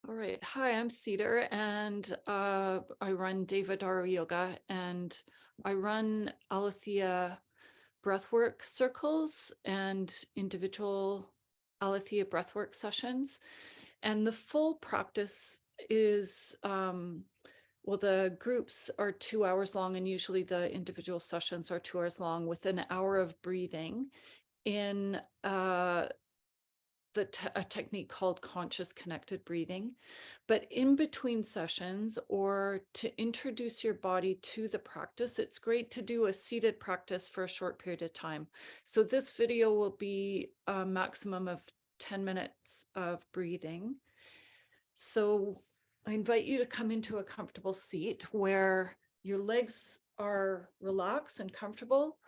All right. Hi, I'm Cedar, and I run Devadara Yoga, and I run Aletheia Breathwork circles and individual Aletheia Breathwork sessions. And the full practice is, well, the groups are 2 hours long, and usually the individual sessions are 2 hours long with an hour of breathing in a technique called conscious connected breathing. But in between sessions, or to introduce your body to the practice, it's great to do a seated practice for a short period of time. So this video will be a maximum of 10 minutes of breathing. So I invite you to come into a comfortable seat where your legs are relaxed and comfortable,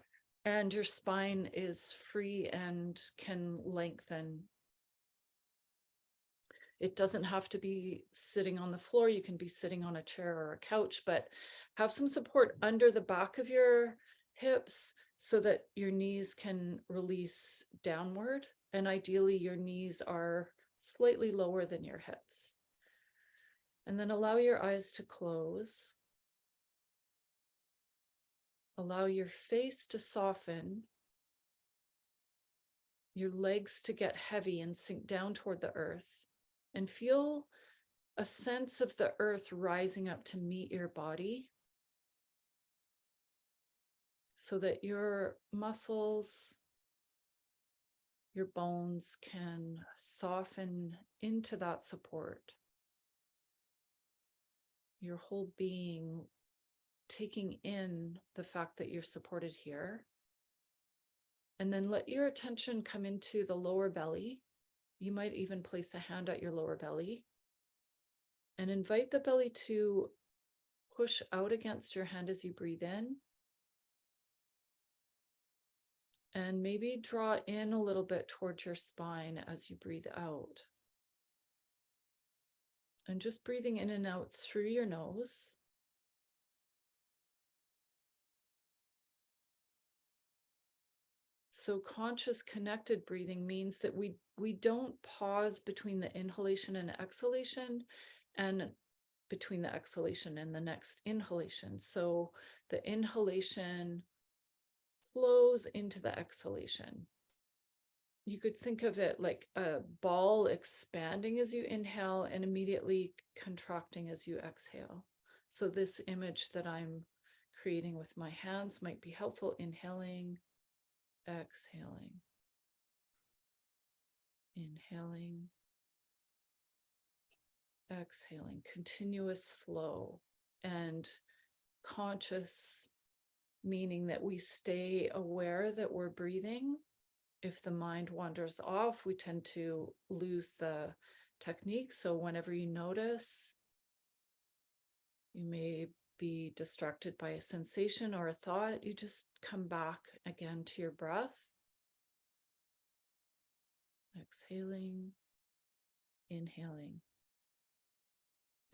and your spine is free and can lengthen. It doesn't have to be sitting on the floor. You can be sitting on a chair or a couch, but have some support under the back of your hips so that your knees can release downward. And ideally, your knees are slightly lower than your hips. And then allow your eyes to close. Allow your face to soften, your legs to get heavy and sink down toward the earth, and feel a sense of the earth rising up to meet your body so that your muscles, your bones can soften into that support. Your whole being taking in the fact that you're supported here. And then let your attention come into the lower belly. You might even place a hand at your lower belly and invite the belly to push out against your hand as you breathe in. And maybe draw in a little bit towards your spine as you breathe out. And just breathing in and out through your nose. So conscious connected breathing means that we don't pause between the inhalation and exhalation, and between the exhalation and the next inhalation. So the inhalation flows into the exhalation. You could think of it like a ball expanding as you inhale and immediately contracting as you exhale. So this image that I'm creating with my hands might be helpful. Inhaling, exhaling, inhaling, exhaling, continuous flow. And conscious meaning that we stay aware that we're breathing. If the mind wanders off, we tend to lose the technique. So whenever you notice, you may be distracted by a sensation or a thought, you just come back again to your breath. Exhaling, inhaling.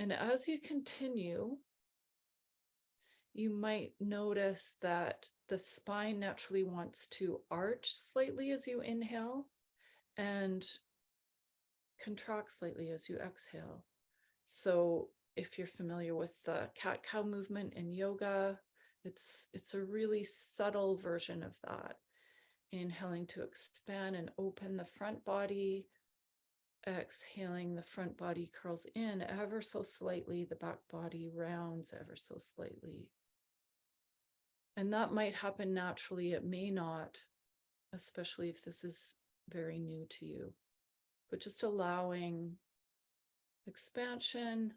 And as you continue, you might notice that the spine naturally wants to arch slightly as you inhale and contract slightly as you exhale. So if you're familiar with the cat-cow movement in yoga, it's a really subtle version of that. Inhaling to expand and open the front body. Exhaling, the front body curls in ever so slightly. The back body rounds ever so slightly. And that might happen naturally. It may not, especially if this is very new to you. But just allowing expansion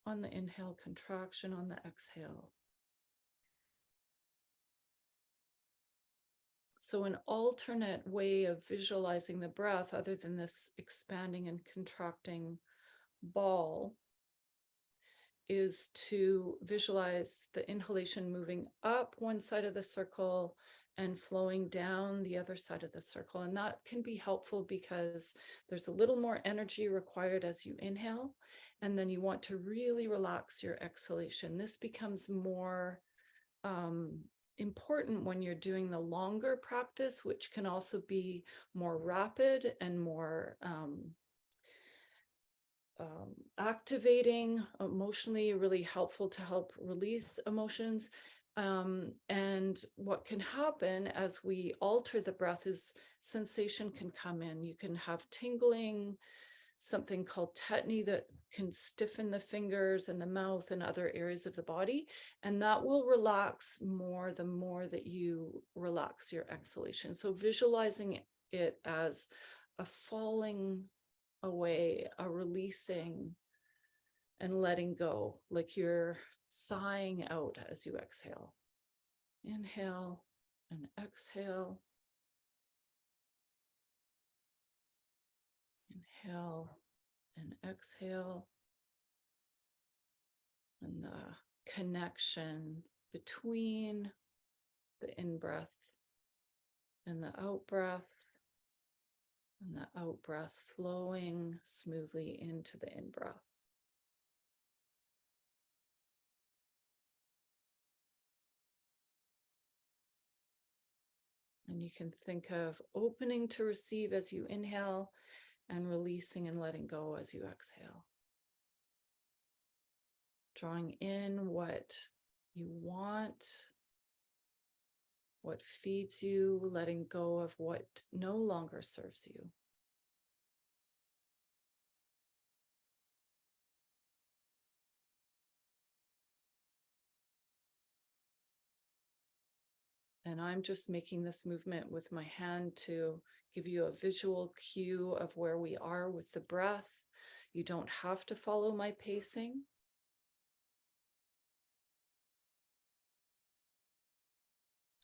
on the inhale, contraction on the exhale. So an alternate way of visualizing the breath, other than this expanding and contracting ball, is to visualize the inhalation moving up one side of the circle and flowing down the other side of the circle. And that can be helpful because there's a little more energy required as you inhale, and then you want to really relax your exhalation. This becomes more important when you're doing the longer practice, which can also be more rapid and more activating, emotionally really helpful to help release emotions. And what can happen as we alter the breath is sensation can come in. You can have tingling, something called tetany that can stiffen the fingers and the mouth and other areas of the body. And that will relax more the more that you relax your exhalation. So visualizing it as a falling away, a releasing and letting go, like you're sighing out as you exhale. Inhale and exhale. Inhale and exhale. And the connection between the in-breath and the out-breath, and the out-breath flowing smoothly into the in-breath. And you can think of opening to receive as you inhale and releasing and letting go as you exhale. Drawing in what you want, what feeds you, letting go of what no longer serves you. And I'm just making this movement with my hand to give you a visual cue of where we are with the breath. You don't have to follow my pacing.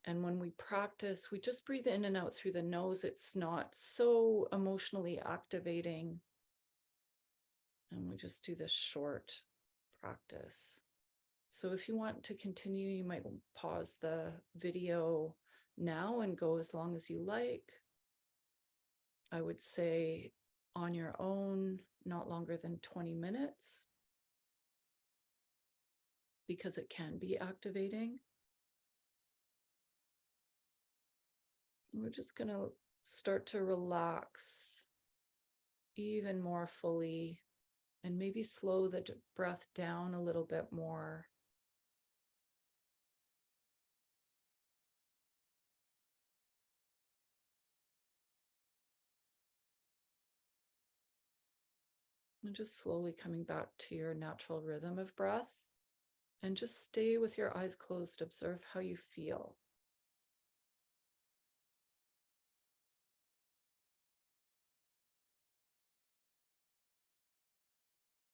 And when we practice, we just breathe in and out through the nose. It's not so emotionally activating. And we just do this short practice. So if you want to continue, you might pause the video now and go as long as you like. I would say on your own, not longer than 20 minutes, because it can be activating. We're just going to start to relax even more fully and maybe slow the breath down a little bit more. And just slowly coming back to your natural rhythm of breath. And just stay with your eyes closed. Observe how you feel.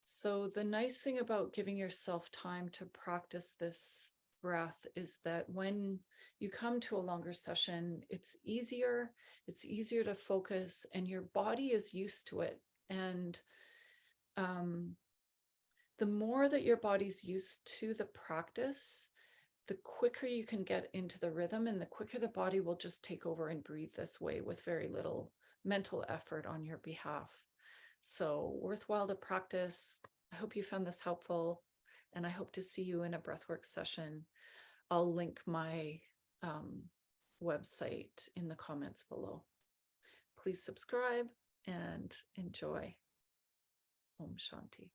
So the nice thing about giving yourself time to practice this breath is that when you come to a longer session, it's easier to focus, and your body is used to it. And the more that your body's used to the practice, the quicker you can get into the rhythm, and the quicker the body will just take over and breathe this way with very little mental effort on your behalf. So worthwhile to practice. I hope you found this helpful, and I hope to see you in a breathwork session. I'll link my website in the comments below. Please subscribe and enjoy. Om Shanti.